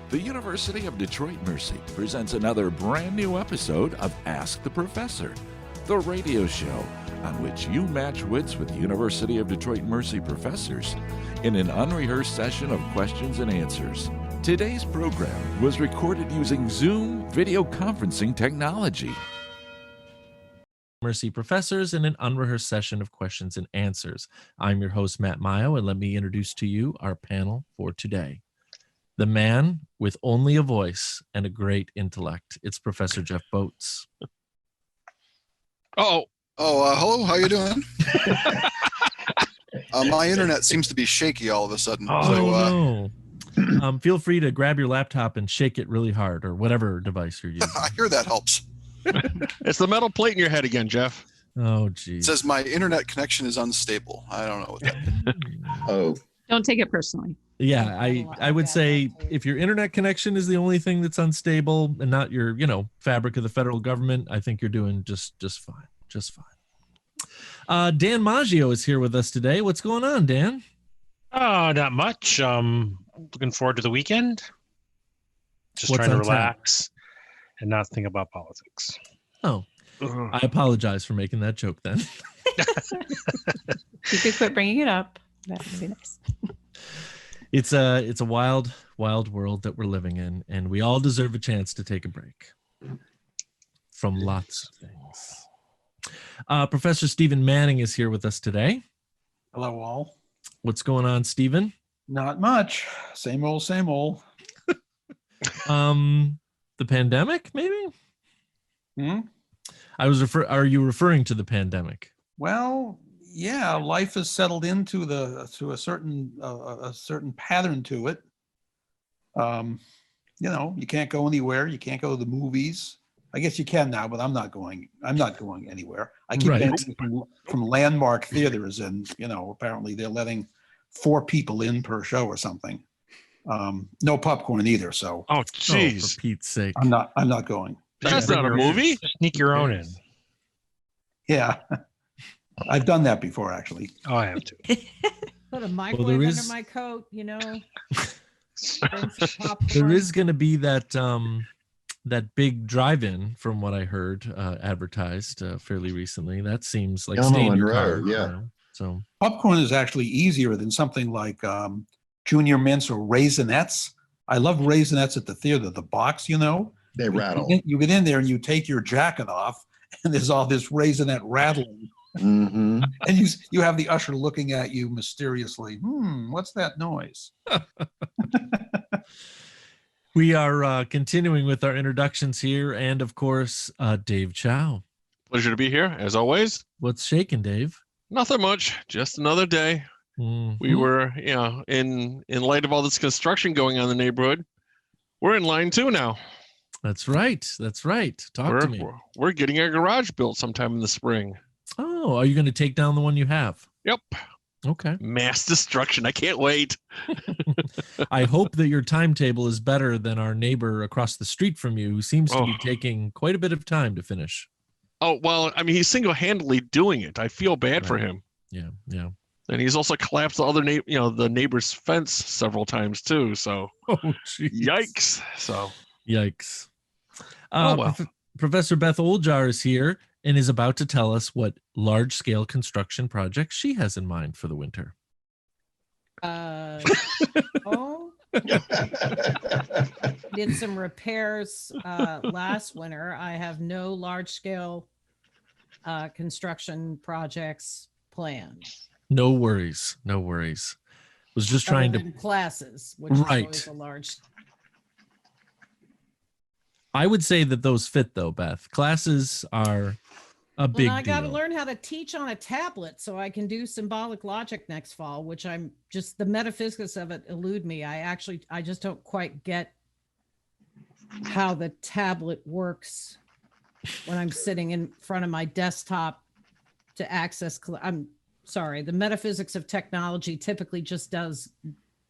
The University of Detroit Mercy presents another brand new episode of Ask the Professor, the radio show on which you match wits with University of Detroit Mercy professors in an unrehearsed session of questions and answers. Today's program was recorded using Zoom video conferencing technology. Mercy professors in an unrehearsed session of questions and answers. I'm your host, Matt Mayo, and let me introduce to you our panel for today. The man with only a voice and a great intellect. It's Professor Jeff Boats. Hello. How you doing? My internet seems to be shaky all of a sudden. No. Feel free to grab your laptop and shake it really hard, or whatever device you're using. I hear that helps. It's the metal plate in your head again, Jeff. Oh, geez. It says my internet connection is unstable. I don't know what that means. Don't take it personally. Yeah, I would say if your internet connection is the only thing that's unstable and not your, fabric of the federal government, I think you're doing just fine. Just fine. Dan Maggio is here with us today. What's going on, Dan? Oh, not much. Looking forward to the weekend. Just What's trying to on tap? relax and not think about politics. Oh, I apologize for making that joke then. You could quit bringing it up. That would be nice. It's a wild world that we're living in, and we all deserve a chance to take a break from lots of things. Professor Stephen Manning is here with us today. Hello, all. What's going on, Stephen? Not much. Same old, same old. The pandemic, maybe? Hmm? Are you referring to the pandemic? Well, yeah, life has settled into a certain pattern to it. You can't go anywhere. You can't go to the movies. I guess you can now, but I'm not going anywhere. I keep Right. getting from Landmark Theaters, and apparently they're letting 4 people in per show or something. No popcorn either, so Oh, Oh, jeez. for Pete's sake. I'm not going. That's not a movie. Sneak your own in. Yeah, I've done that before, actually. Oh, I have to. Put a microwave is- under my coat, There is going to be that big drive-in, from what I heard advertised fairly recently. That seems like stay in your car. So Popcorn is actually easier than something like Junior Mints or Raisinets. I love Raisinets at the theater, the box, They rattle. You get in there and you take your jacket off, and there's all this Raisinette rattling. Mm-hmm. And you have the usher looking at you mysteriously. What's that noise? we are continuing with our introductions here, and of course, Dave Chow. Pleasure to be here, as always. What's shaking, Dave? Nothing much. Just another day. Mhm. We were, in light of all this construction going on in the neighborhood, we're in line 2 now. That's right. Talk to me. We're getting our garage built sometime in the spring. Oh, are you going to take down the one you have? Yep. Okay. Mass destruction. I can't wait. I hope that your timetable is better than our neighbor across the street from you, who seems to be taking quite a bit of time to finish. Oh, well, I mean, he's single-handedly doing it. I feel bad for him. Yeah. And he's also collapsed the other the neighbor's fence several times too. So, Oh, geez. yikes. So, Yikes. Well. Professor Beth Oljar is here and is about to tell us what large-scale construction projects she has in mind for the winter. Did some repairs last winter. I have no large-scale construction projects planned. No worries. Was just trying other to. than classes, which is Right. always a large. I would say that those fit, though, Beth. Classes are a big I got to deal. learn how to teach on a tablet so I can do symbolic logic next fall, which I'm just, the metaphysics of it elude me. I just don't quite get how the tablet works when I'm sitting in front of my desktop to access. I'm sorry, the metaphysics of technology typically just does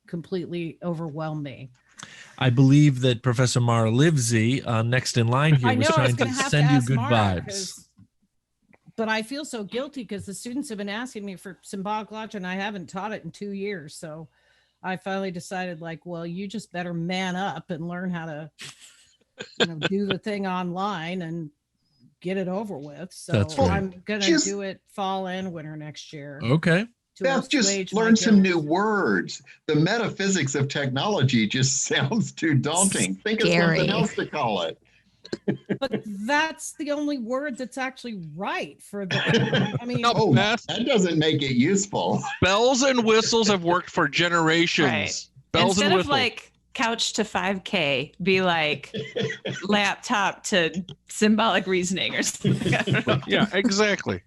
completely overwhelm me. I believe that Professor Mara Livesey, next in line here, I was know, I was trying to gonna have send to you ask good Mara, vibes. But I feel so guilty because the students have been asking me for symbolic logic and I haven't taught it in 2 years. So I finally decided, like, well, you just better man up and learn how to do the thing online and get it over with. So That's right. I'm gonna Just- do it fall and winter next year. Okay. to Beth, just assuage my learn some new guilt. words. The metaphysics of technology just sounds too daunting. Think of Scary. something else to call it. But that's the only word that's actually right for the. I mean, No, Oh, Beth, that doesn't make it useful. bells and whistles have worked for generations. Right. Bells Instead and of whistles. like couch to 5K, be like laptop to symbolic reasoning or something. I don't know. Yeah, exactly.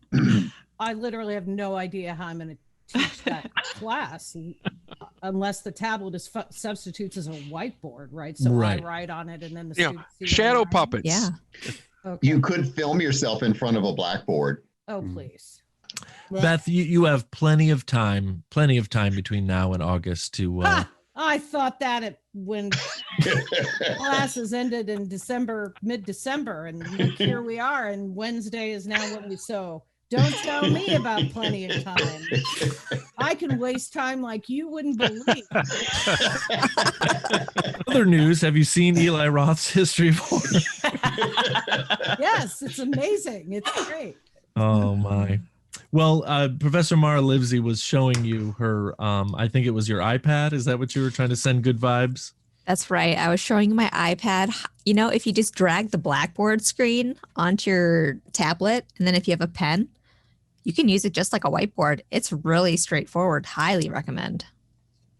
I literally have no idea how I'm going to teach that class unless the tablet is substitutes as a whiteboard, right? So Right. I write on it and then the Yeah, students see what shadow I'm writing. puppets. Yeah. Okay. You could film yourself in front of a blackboard. Oh, please. Beth, you have plenty of time between now and August to. Ha! I thought that when classes ended in December, mid-December, and look, here we are, and Wednesday is now what we so. Don't tell me about plenty of time. I can waste time like you wouldn't believe. Other news: have you seen Eli Roth's History of Horror? Yes, it's amazing. It's great. Oh my. Well, Professor Mara Livesey was showing you her. I think it was your iPad. Is that what you were trying to send good vibes? That's right. I was showing you my iPad. You know, if you just drag the Blackboard screen onto your tablet, and then if you have a pen, you can use it just like a whiteboard. It's really straightforward. Highly recommend.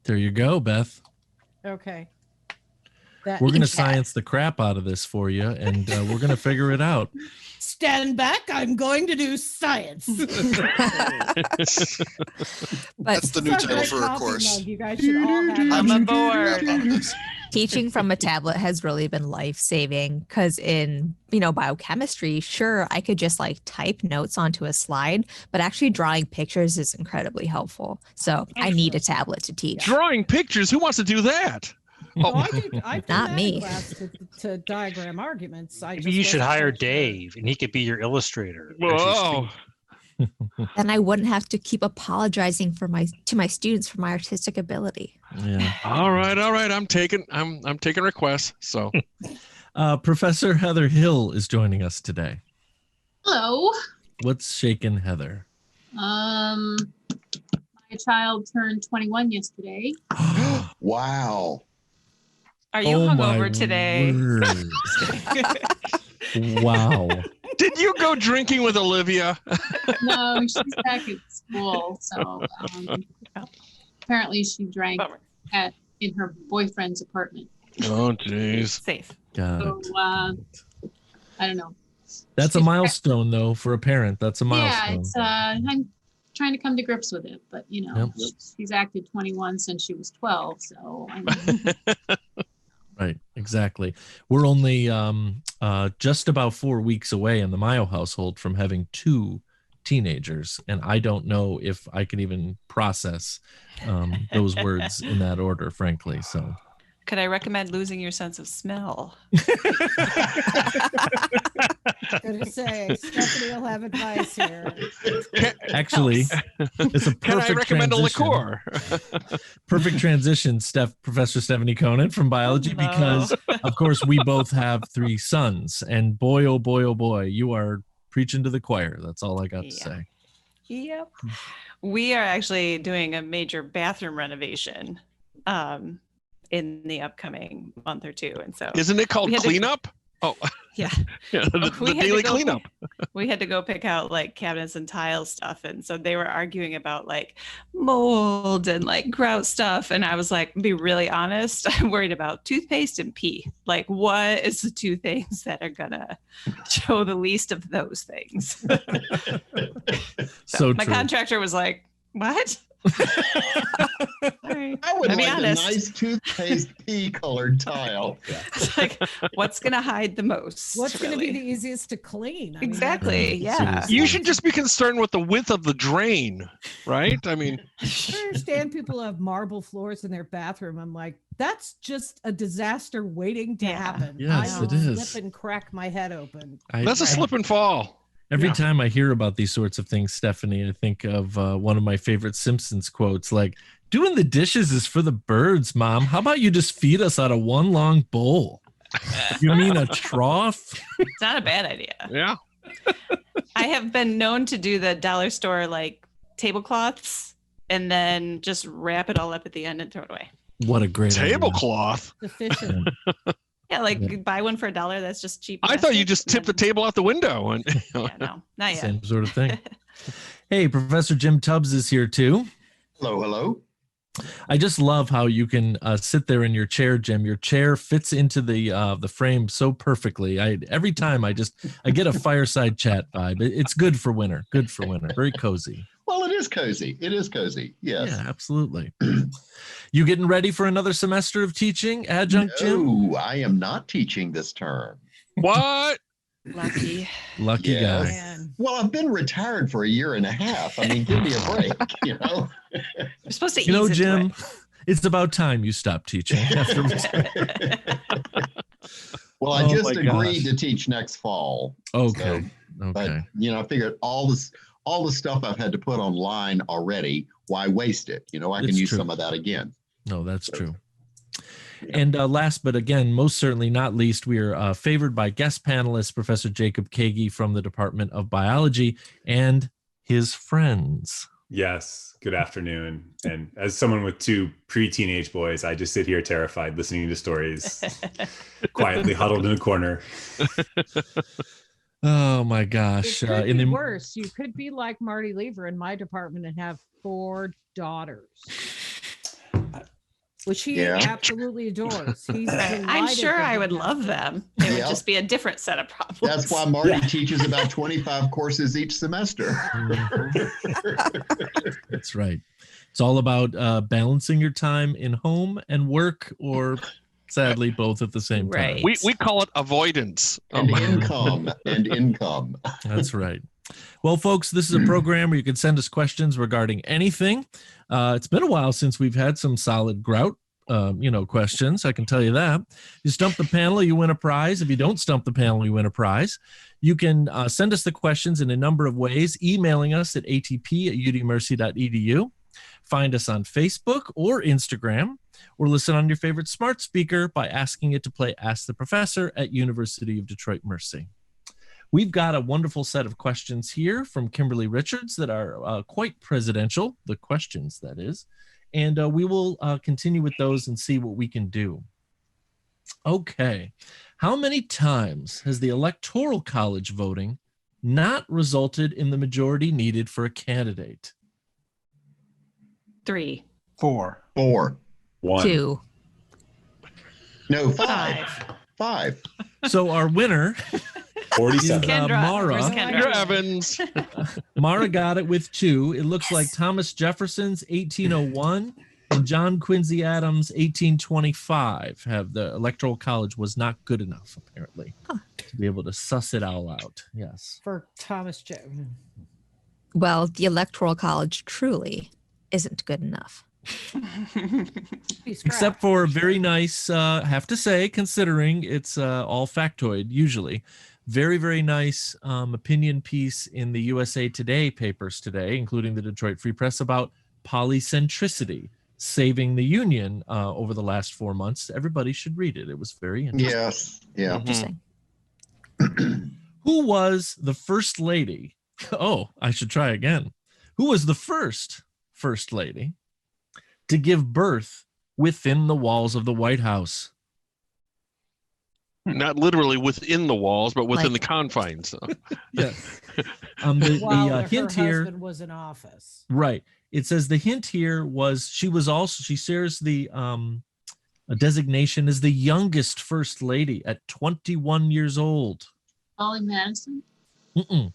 There you go, Beth. Okay. That, We're gonna science the crap out of this for you, and we're gonna figure it out. stand back. I'm going to do science. But That's the new It's a title great for a coffee course. mug. You guys should all have it. I'm aboard. teaching from a tablet has really been life-saving because in biochemistry, sure, I could just like type notes onto a slide, but actually drawing pictures is incredibly helpful. So I need a tablet to teach. Drawing pictures. Who wants to do that? No, Oh, I did Not that me. in class to diagram arguments. Maybe you should hire Dave and he could be your illustrator. whoa. And I wouldn't have to keep apologizing to my students for my artistic ability. Yeah. All right. I'm taking requests. So Professor Heather Hill is joining us today. Hello. What's shaking, Heather? My child turned 21 yesterday. Wow. Are you Oh, my hungover today? word. Wow. did you go drinking with Olivia? No, she's back at school. So apparently she drank Bummer. in her boyfriend's apartment. Oh, jeez. Safe. Got So it. I don't know. That's a milestone, though, for a parent. That's a Yeah, milestone. it's I'm trying to come to grips with it, but Yep. she's acted 21 since she was 12. So I mean, Right, exactly. We're only just about 4 weeks away in the Mayo household from having 2 teenagers, and I don't know if I can even process those words in that order, frankly. So, Could I recommend losing your sense of smell? Gonna say Stephanie will have advice here. actually, it's a Can I perfect recommend a transition. liqueur? Perfect transition, Professor Stephanie Conan from biology, Hello. because of course we both have 3 sons, and boy, oh boy, you are preaching to the choir. That's all I got to Yeah. say. Yep. We are actually doing a major bathroom renovation in the upcoming month or two. And so Isn't it called We had to- cleanup? Oh, yeah, yeah, the We had to daily go- cleanup. we had to go pick out like cabinets and tile stuff. And so they were arguing about like mold and like grout stuff. And I was like, be really honest, I'm worried about toothpaste and pee. Like, what is the 2 things that are gonna show the least of those things? So my true. contractor was like, what? All right. I would I'll be like honest. a nice toothpaste pea colored tile. It's like, what's gonna hide the most? What's going to be really? the easiest to clean? I mean, Exactly. Right, Yeah. seriously. You should just be concerned with the width of the drain, right? I mean, I understand people have marble floors in their bathroom. I'm like, that's just a disaster waiting to Yeah. happen. Yes, I will it is. slip and crack my head open. that's a slip and fall. Every Yeah. time I hear about these sorts of things, Stephanie, I think of one of my favorite Simpsons quotes, like, Doing the dishes is for the birds, Mom. How about you just feed us out of one long bowl? You mean a trough? It's not a bad idea. Yeah. I have been known to do the dollar store like tablecloths and then just wrap it all up at the end and throw it away. What a great tablecloth. Efficient. Yeah, like buy one for $1. That's just cheap. I thought you just tipped the table out the window. And Yeah, no, not yet. Same sort of thing. Hey, Professor Jim Tubbs is here too. Hello, hello. I just love how you can sit there in your chair, Jim. Your chair fits into the frame so perfectly. Every time I get a fireside chat vibe. It's good for winter. Good for winter. Very cozy. Well, it is cozy. It is cozy. Yes. Yeah, absolutely. You getting ready for another semester of teaching, Adjunct Jim? No, I am not teaching this term. What? Lucky. Lucky Yes. guy. Man. Well, I've been retired for a year and a half. I mean, give me a break, you know? You're supposed to You know, ease into Jim, it. it's about time you stop teaching. After Well, I Oh just my agreed gosh. to teach next fall. Okay. But, Okay. you know, I figured all the stuff I've had to put online already, why waste it? You know, I can It's use true. some of that again. No, that's true. And last, but again, most certainly not least, we are favored by guest panelist, Professor Jacob Kagi from the Department of Biology and his friends. Yes. Good afternoon. And as someone with 2 pre-teenage boys, I just sit here terrified listening to stories, quietly huddled in a corner. Oh my gosh. It could in be the worse. You could be like Marty Lever in my department and have 4 daughters, which he Yeah. absolutely adores. He's I'm delighted sure that I he would has love them. them. It would Yeah. just be a different set of problems. That's why Marty teaches about 25 courses each semester. That's right. It's all about balancing your time in home and work, or sadly, both at the same time. Right. we call it avoidance. And income. And income. That's right. Well, folks, this is a program where you can send us questions regarding anything. It's been a while since we've had some solid grout, questions. I can tell you that. You stump the panel, you win a prize. If you don't stump the panel, you win a prize. You can send us the questions in a number of ways, emailing us at atp@udmercy.edu. Find us on Facebook or Instagram, or listen on your favorite smart speaker by asking it to play Ask the Professor at University of Detroit Mercy. We've got a wonderful set of questions here from Kimberly Richards that are quite presidential, the questions, that is. And we will continue with those and see what we can do. Okay. How many times has the Electoral College voting not resulted in the majority needed for a candidate? 3. 4. 4. 1. 2. No, 5. 5. So our winner 47. is Kendra. Mara. Where's Kendra Kendra? Evans. Mara got it with 2. It looks like Thomas Jefferson's 1801 and John Quincy Adams 1825 have the Electoral College was not good enough, apparently, to be able to suss it all out. Yes. For Thomas J. Well, the Electoral College truly isn't good enough. Except for very nice, have to say, considering it's all factoid usually, very, very nice opinion piece in the USA Today papers today, including the Detroit Free Press, about polycentricity saving the Union over the last 4 months. Everybody should read it. It was very interesting. Yes. Yeah. Interesting. Who was the first lady? Oh, I should try again. Who was the first lady to give birth within the walls of the White House? Not literally within the walls, but within Like- the confines. Yes. The While her hint here, husband was in office. right? It says the hint here was she shares the a designation as the youngest first lady at 21 years old. Ollie Madison. Mm-mm.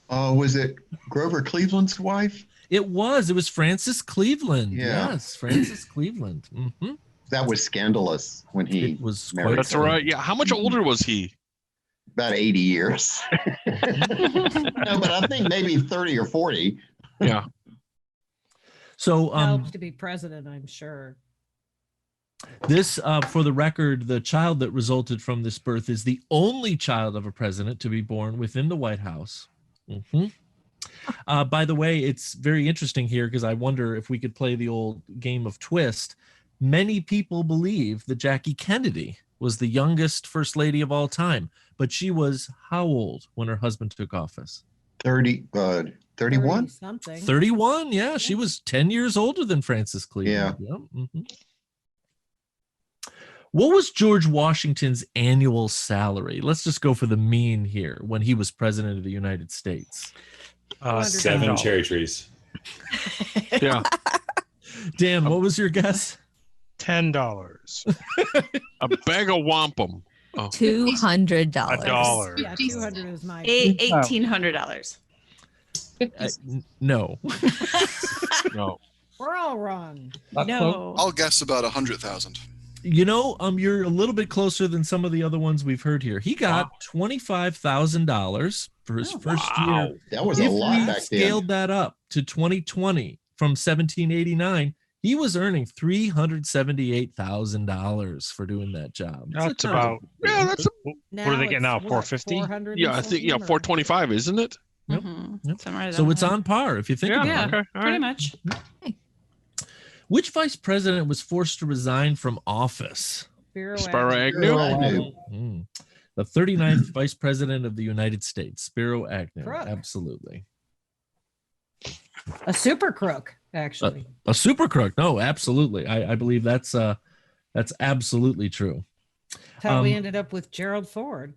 Was it Grover Cleveland's wife? It was Francis Cleveland. Yeah. Yes, Francis Cleveland. Hmm. That was scandalous when he It was married quite That's her. right. Yeah. How much older was he? About 80 years. No, but I think maybe 30 or 40. Yeah. So Helps to be president, I'm sure. this, for the record, the child that resulted from this birth is the only child of a president to be born within the White House. Mhm. By the way, it's very interesting here because I wonder if we could play the old game of twist. Many people believe that Jackie Kennedy was the youngest first lady of all time, but she was how old when her husband took office? 31? Something. 31. Yeah, she was 10 years older than Francis Cleveland. Yeah. Mhm. What was George Washington's annual salary? Let's just go for the mean here when he was president of the United States. 7 cherry trees. Yeah. Dan, what was your guess? $10. A bag of wampum. Oh. $200. $1. Yeah, 200 is my. $1,800. No. No. We're all wrong. No. I'll guess about 100,000. You know, you're a little bit closer than some of the other ones we've heard here. He got $25,000 for his first year. That was a lot back then. Scaled that up to 2020 from 1789. He was earning $378,000 for doing that job. That's about. Yeah, that's. What do they get now? 450? Yeah, I think 425, isn't it? Yep. Somewhere So down it's there. on par if you think about Yeah, it. Okay, all pretty right. much. Which vice president was forced to resign from office? Spiro Agnew. The 39th vice president of the United States, Spiro Agnew. Crook. Absolutely. A super crook, actually. A super crook. No, absolutely. I believe that's absolutely true. That's how we ended up with Gerald Ford.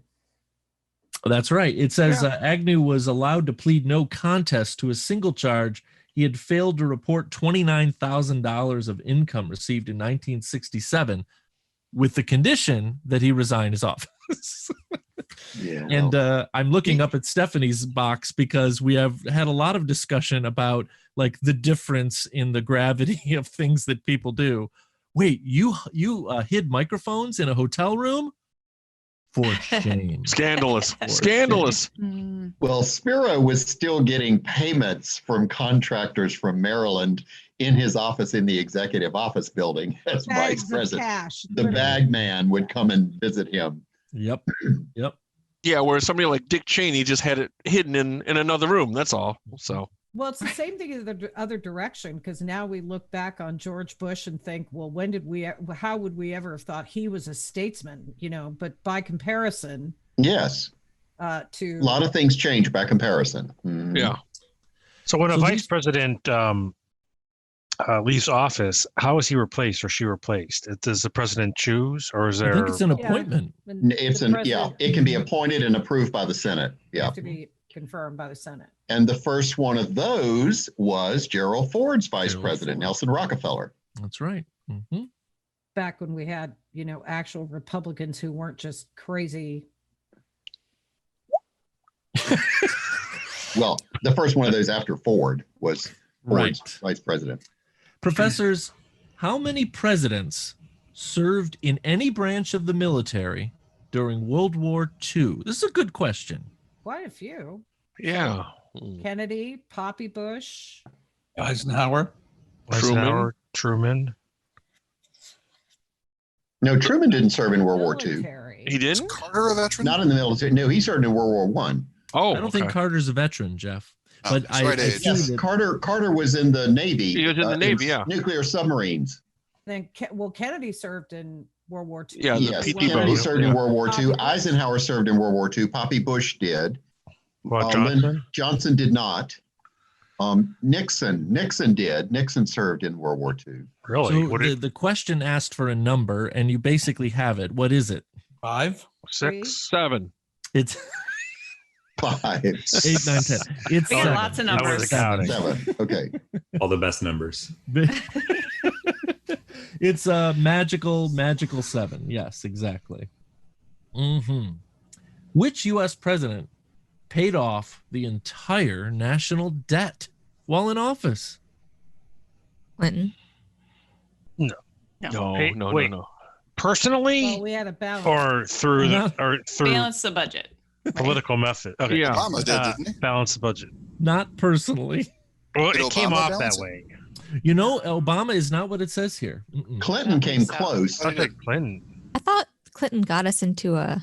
That's right. It says Agnew was allowed to plead no contest to a single charge. He had failed to report $29,000 of income received in 1967 with the condition that he resign his office. Yeah. And I'm looking up at Stephanie's box because we have had a lot of discussion about like the difference in the gravity of things that people do. Wait, you hid microphones in a hotel room? For shame. Scandalous. Scandalous. Well, Spiro was still getting payments from contractors from Maryland in his office in the executive office building as Bags vice of president. cash, The literally. bag man would come and visit him. Yep. Yeah, where somebody like Dick Cheney just had it hidden in another room. That's all. So. Well, it's the same thing in the other direction, because now we look back on George Bush and think, well, how would we ever have thought he was a statesman, but by comparison. Yes. To a lot of things change by comparison. Mhm. Yeah. So when a vice president leaves office, how is he replaced or she replaced? Does the president choose, or is there? I think it's an appointment. It can be appointed and approved by the Senate. Yeah. Have to be confirmed by the Senate. And the first one of those was Gerald Ford's vice president, Nelson Rockefeller. That's right. Mm-hmm. Back when we had, actual Republicans who weren't just crazy. Well, the first one of those after Ford was Ford's vice president. Professors, how many presidents served in any branch of the military during World War II? This is a good question. Quite a few. Yeah. Kennedy, Poppy Bush, Eisenhower. Truman. No, Truman didn't serve in World War II. He didn't? Carter a veteran? Not in the military. No, he served in World War One. Oh, I don't think Carter's a veteran, Jeff. Oh, But I see Yes, that Carter was in the Navy. He was in the Navy, yeah. Nuclear submarines. then Kennedy served in World War II. Yeah, the Yes, PT Kennedy boat. served in World War Poppy II. Bush. Eisenhower served in World War II. Poppy Bush did. Well, Lyndon Johnson did not. Nixon did. Nixon served in World War II. Really? So the question asked for a number, and you basically have it. What is it? 5, 6, 7. It's 5, 8, 9, 10. It's We got seven. lots of I numbers. was counting. 7. Okay. All the best numbers. It's a magical 7. Yes, exactly. Which U.S. president paid off the entire national debt while in office? Clinton. No. Personally, Well, we had a balance. or through Balance the budget. political method. Okay. Yeah. Obama did, didn't he? Balance the budget. Not personally. Well, Did it came Obama off balance that it? way. Obama is not what it says here. Clinton came close. I think Clinton. I thought Clinton got us into a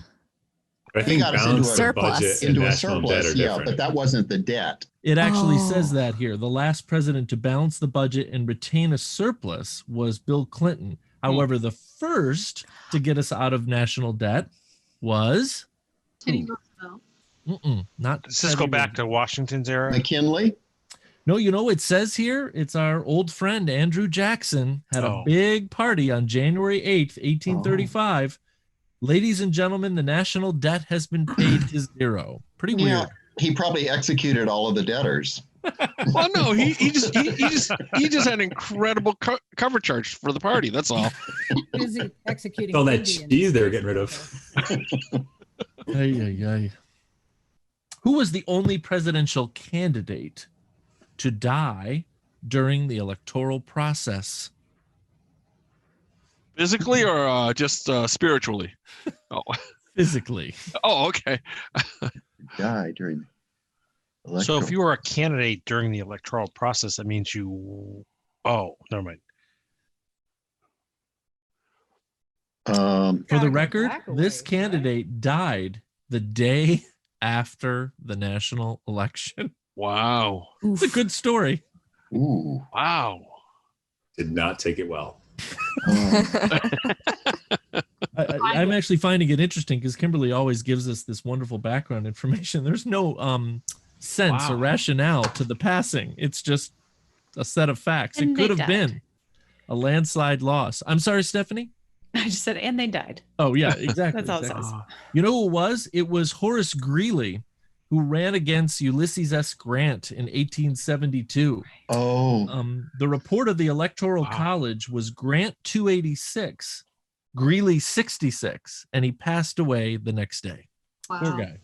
I He think got us balance into the budget and into a national debt are surplus, yeah, different. but that wasn't the debt. It actually Oh. says that here. The last president to balance the budget and retain a surplus was Bill Clinton. However, the first to get us out of national debt was Teddy Roosevelt. not. Does this go back to Washington's era? McKinley? No, it says here it's our old friend Andrew Jackson had a big party on January 8th, 1835. Ladies and gentlemen, the national debt has been paid to zero. Pretty weird. Yeah, he probably executed all of the debtors. Well, no, he just had incredible cover charge for the party. That's all. Busy executing All that Indians. cheese they were getting rid of. Ay, ay, ay. Who was the only presidential candidate to die during the electoral process? Physically or just spiritually? Oh, physically. Oh, okay. Die during. So if you were a candidate during the electoral process, that means you. Oh, never mind. For the record, this candidate died the day after the national election. Wow. It's a good story. Ooh. Wow. Did not take it well. I'm actually finding it interesting because Kimberly always gives us this wonderful background information. There's no sense or rationale to the passing. It's just a set of facts. And it could they have been a landslide loss. I'm sorry, Stephanie? I just said, and they died. Oh, yeah, exactly. That's all it exactly. says. You know who it was? It was Horace Greeley, who ran against Ulysses S. Grant in 1872. Oh. The report of the Electoral College was Grant 286, Greeley 66, and he passed away the next day. Wow. Poor guy.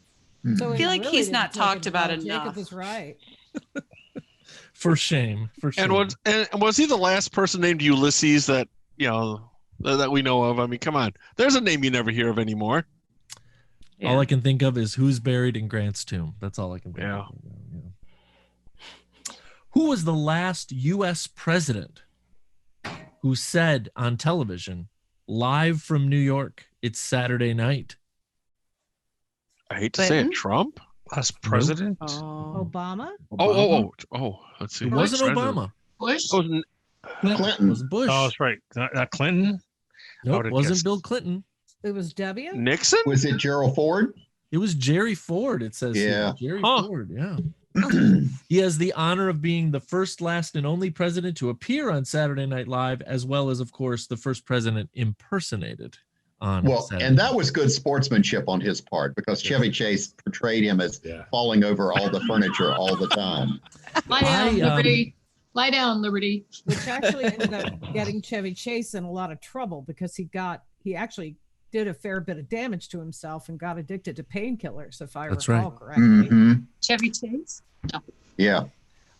So I he feel like really he's didn't not take talked it about well. enough. Jacob is right. For shame. For shame. And was he the last person named Ulysses that that we know of? I mean, come on. There's a name you never hear of anymore. Yeah. All I can think of is who's buried in Grant's tomb. That's all I can think of. Yeah. Who was the last U.S. president who said on television, live from New York, it's Saturday night? I hate to say it, Clinton? Trump? Last president? Obama? Oh, let's see. It wasn't Obama. Bush? Clinton. It wasn't Bush. Oh, that's right. Not Clinton? I Nope, would've it wasn't guessed. Bill Clinton. It was W? Nixon? Was it Gerald Ford? It was Jerry Ford, it says Yeah. here. Jerry Ford, yeah. He has the honor of being the first, last, and only president to appear on Saturday Night Live, as well as, of course, the first president impersonated on Well, Saturday and that was good sportsmanship on his part because Chevy Chase portrayed him as falling over all the furniture all the time. Lie down, Liberty. Lie down, Liberty. Which actually ended up getting Chevy Chase in a lot of trouble because he actually did a fair bit of damage to himself and got addicted to painkillers, if I That's recall right. correctly. Mhm. Chevy Chase? No. Yeah.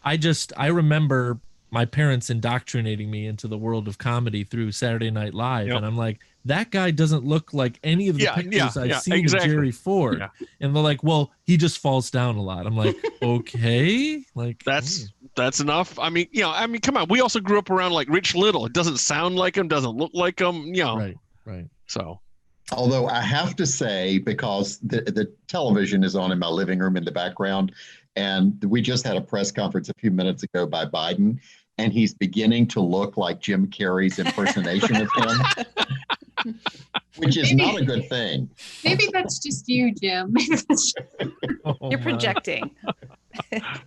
I remember my parents indoctrinating me into the world of comedy through Saturday Night Live. And I'm like, that guy doesn't look like any of the pictures I've seen of Jerry Ford. Yeah. And they're like, well, he just falls down a lot. I'm like, okay. Like That's enough. I mean, come on. We also grew up around like Rich Little. It doesn't sound like him, doesn't look like him, Right. So Although I have to say, because the television is on in my living room in the background, and we just had a press conference a few minutes ago by Biden, and he's beginning to look like Jim Carrey's impersonation of him, which is not a good thing. Maybe that's just you, Jim. You're projecting.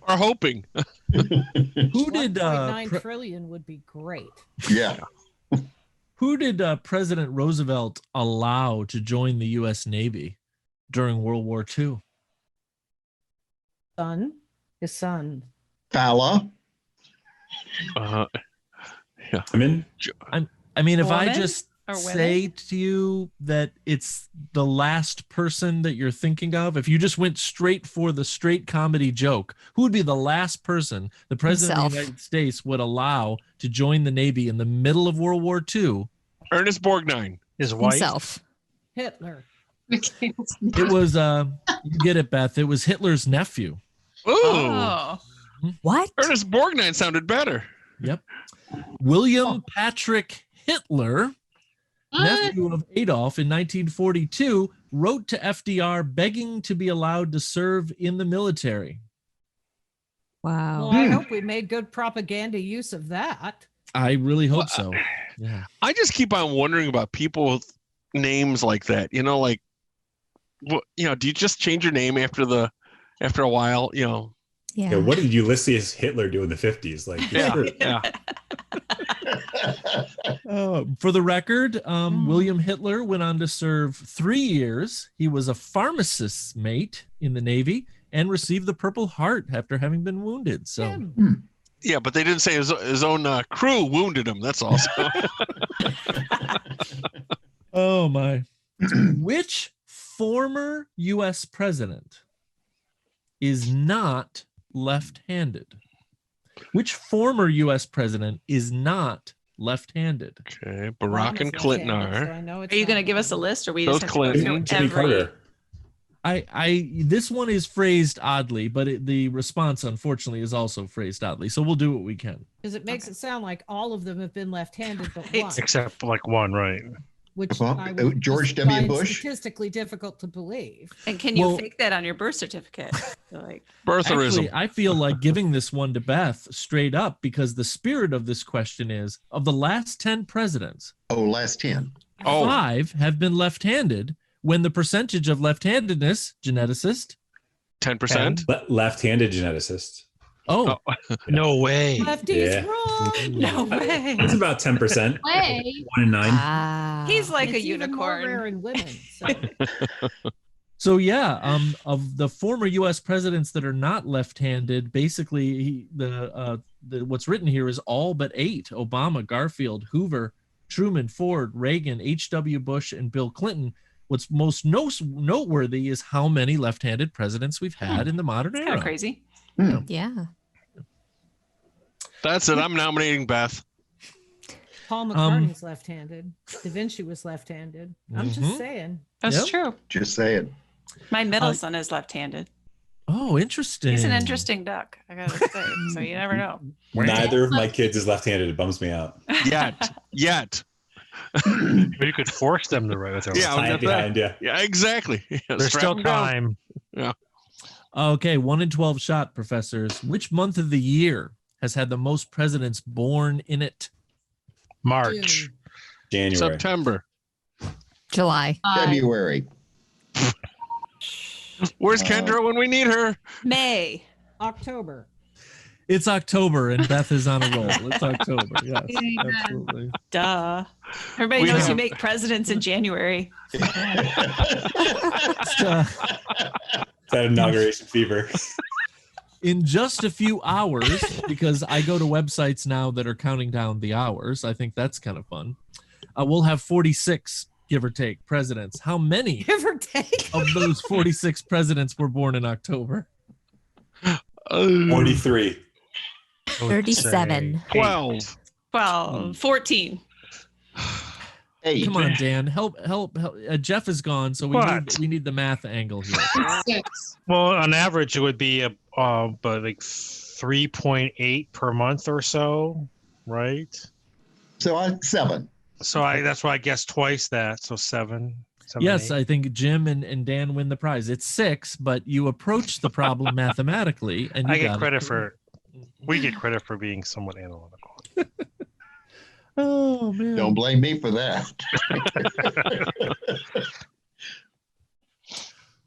Or hoping. Who did 1.9 trillion would be great. Yeah. Who did President Roosevelt allow to join the U.S. Navy during World War II? His son. Fala. Yeah. I mean, if I Woman just or women? say to you that it's the last person that you're thinking of, if you just went straight for the straight comedy joke, who would be the last person the president of the Himself. United States would allow to join the Navy in the middle of World War II? Ernest Borgnine. His wife? Himself. Hitler. It was, you get it, Beth. It was Hitler's nephew. Ooh. Oh. What? Ernest Borgnine sounded better. Yep. William Patrick Hitler nephew of Adolf in 1942, wrote to FDR begging to be allowed to serve in the military. Wow. Well, I hope we made good propaganda use of that. I really hope so. Yeah. I just keep on wondering about people with names like that. You know, like, what, you know, do you just change your name after a while? You know. Yeah. What did Ulysses Hitler do in the 50s? Like, yeah. For the record, William Hitler went on to serve 3 years. He was a pharmacist's mate in the Navy and received the Purple Heart after having been wounded. So, yeah, but they didn't say his own crew wounded him. That's all. So. Oh my! Which former U.S. president is not left-handed? Which former U.S. president is not left-handed? Okay, Barack and Clinton are. Are you going to give us a list, or we Those just have to go through Jimmy every? Carter. This one is phrased oddly, but the response, unfortunately, is also phrased oddly. So we'll do what we can. Because it makes it sound like all of them have been left-handed, but Right. one, Except like one, right? which Well, I would George just W. find Bush? statistically difficult to believe. And can you Well- fake that on your birth certificate? So, like, Birtherism. Actually, I feel like giving this one to Beth straight up because the spirit of this question is, of the last 10 presidents, last 10. 5 have been left-handed, when the percentage of left-handedness, geneticist, 10%. Left-handed geneticist. No way. Lefties Yeah. rule. no way. It's about 10%. Way. 1 in 9. Ah. He's like It's a even more unicorn. rare in women. So. So yeah, of the former U.S. presidents that are not left-handed, basically what's written here is all but 8: Obama, Garfield, Hoover, Truman, Ford, Reagan, H.W. Bush, and Bill Clinton. What's most noteworthy is how many left-handed presidents we've had in the modern Kind era. of crazy. Yeah. That's it. I'm nominating Beth. Paul McCartney's left-handed. Da Vinci was left-handed. I'm just saying. That's Yep. true. Just saying. My middle son is left-handed. Oh, interesting. He's an interesting duck, I gotta say. So you never know. Neither of my kids is left-handed. It bums me out. Yet. But you could force them to write with their Yeah, left. Tie it behind, yeah. Yeah, exactly. There's Strap still 'em down. time. Yeah. Okay, 1 in 12 shot, professors. Which month of the year has had the most presidents born in it? March. January. September. July. February. Where's Kendra when we need her? May. October. It's October, and Beth is on a roll. It's October. Yes, Yeah. absolutely. Duh. Everybody We knows have- you make presidents in January. That inauguration fever. In just a few hours, because I go to websites now that are counting down the hours. I think that's kind of fun. We'll have 46, give or take, presidents. How many Give or take. of those 46 presidents were born in October? 43. 37. 12. 12, 14. 8. Come on, Dan. Help. Jeff is gone, so What? we need the math angle here. 6. Well, on average, it would be but like 3.8 per month or so, right? So 7. So that's why I guessed twice that. So 7. Yes, I think Jim and Dan win the prize. It's 6, but you approach the problem mathematically, and you I get got credit it. for. We get credit for being somewhat analytical. Oh man! Don't blame me for that.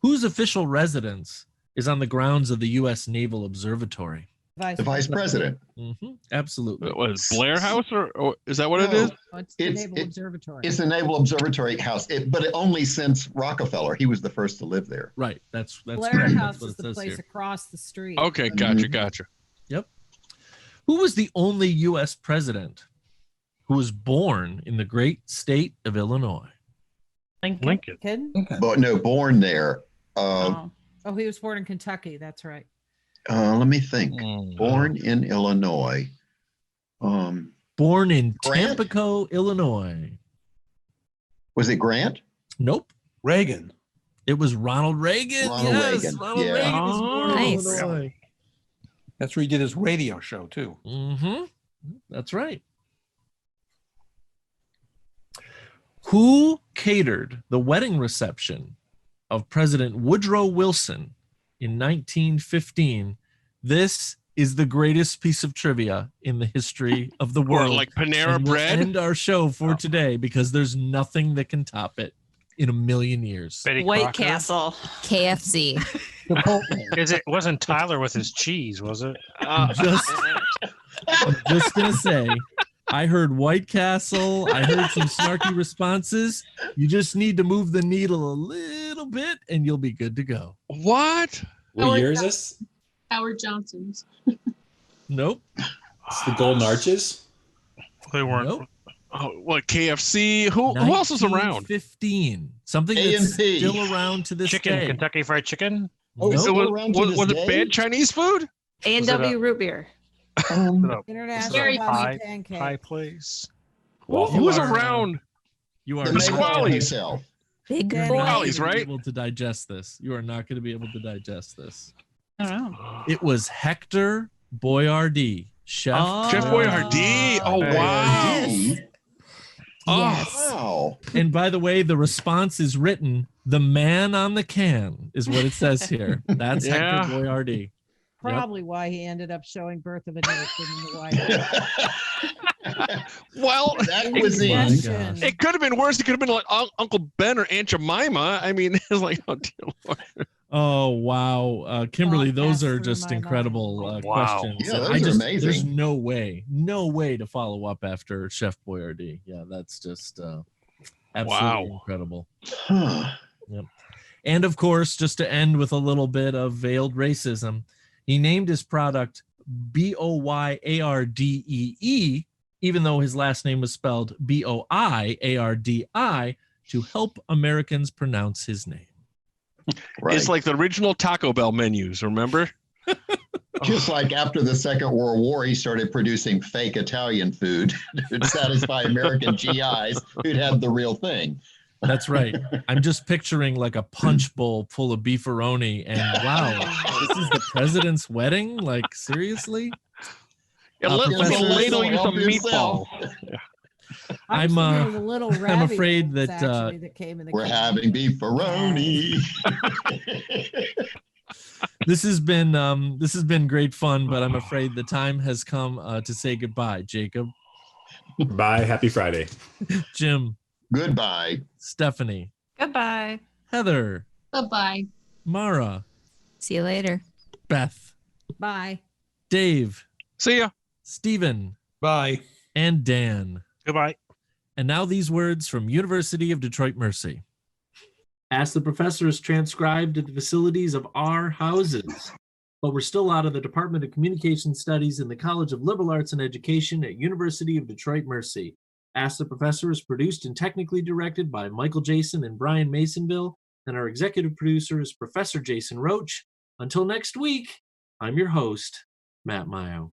Whose official residence is on the grounds of the U.S. Naval Observatory? The vice president. Absolutely. What is Blair House or is that what it is? Oh, it's the Naval Observatory. It's the Naval Observatory House, but only since Rockefeller. He was the first to live there. Right. That's Blair correct. House That's what is it the says place here. across the street. Okay, gotcha. Yep. Who was the only U.S. president who was born in the great state of Illinois? Lincoln. But no, born there. Oh, he was born in Kentucky. That's right. Let me think. Born in Illinois. Born in Grant? Tampico, Illinois. Was it Grant? Nope. Reagan. It was Ronald Reagan. Ronald Yes, Reagan, Ronald yeah. Reagan was born in Nice. Illinois. That's where he did his radio show too. Mm-hmm. That's right. Who catered the wedding reception of President Woodrow Wilson in 1915? This is the greatest piece of trivia in the history of the world. Or like Panera And we'll Bread. end our show for today because there's nothing that can top it in a million years. White Castle. KFC. It wasn't Tyler with his cheese, was it? I'm just gonna say, I heard White Castle. I heard some snarky responses. You just need to move the needle a little bit, and you'll be good to go. What? What year is this? Howard Johnson's. Nope. It's the Golden Arches. They weren't. Nope. Oh, what, KFC? Who else was around? 15. Something that's A&P. still around to this Chicken, day. Kentucky Fried Chicken. Oh, Nope. is it around to this Was it day? bad Chinese food? A&W root beer. International Very Body High Pancake. Place. Who was are- around? You are The Miss mayor Qualley's. himself. Big Yeah, boy. Qualley's, right? able to digest this. You are not going to be able to digest this. I don't know. It was Hector Boyardee, Chef. Chef Boyardee. Oh, wow. Yes. Yes. Wow. And by the way, the response is written, "The man on the can" is what it says here. That's Yeah. Hector Boyardee. Probably why he ended up showing Birth of a Nation in the White House. Well, That was easy. Invention. it could have been worse. It could have been like Uncle Ben or Aunt Jemima. I mean, it's like, oh, dear Lord. Oh wow, Kimberly, Thought those passed are through just my mind. incredible Wow. questions. Yeah, And those are There's amazing. no way to follow up after Chef Boyardee. Yeah, that's just absolutely incredible. Huh. And of course, just to end with a little bit of veiled racism, he named his product Boyardee, even though his last name was spelled Boiardi, to help Americans pronounce his name. Right. It's like the original Taco Bell menus, remember? Just like after the Second World War, he started producing fake Italian food to satisfy American GIs who'd had the real thing. That's right. I'm just picturing like a punch bowl full of beefaroni, and wow, this is the president's wedding? Like, seriously? Yeah, let the Professor- ladle you Help some yourself. meatball. I'm, the little I'm afraid raviolis, that, actually, that came in the We're can. having beefaroni. This has been great fun, but I'm afraid the time has come to say goodbye. Jacob, Bye. Happy Friday. Jim, Goodbye. Stephanie, Goodbye. Heather, Bye-bye. Mara, See you later. Beth, Bye. Dave, See ya. Stephen, Bye. and Dan. Goodbye. And now these words from University of Detroit Mercy. Ask the Professor is transcribed at the facilities of our houses, but we're still out of the Department of Communication Studies in the College of Liberal Arts and Education at University of Detroit Mercy. Ask the Professor is produced and technically directed by Michael Jason and Brian Masonville, and our executive producer is Professor Jason Roach. Until next week, I'm your host, Matt Mayo.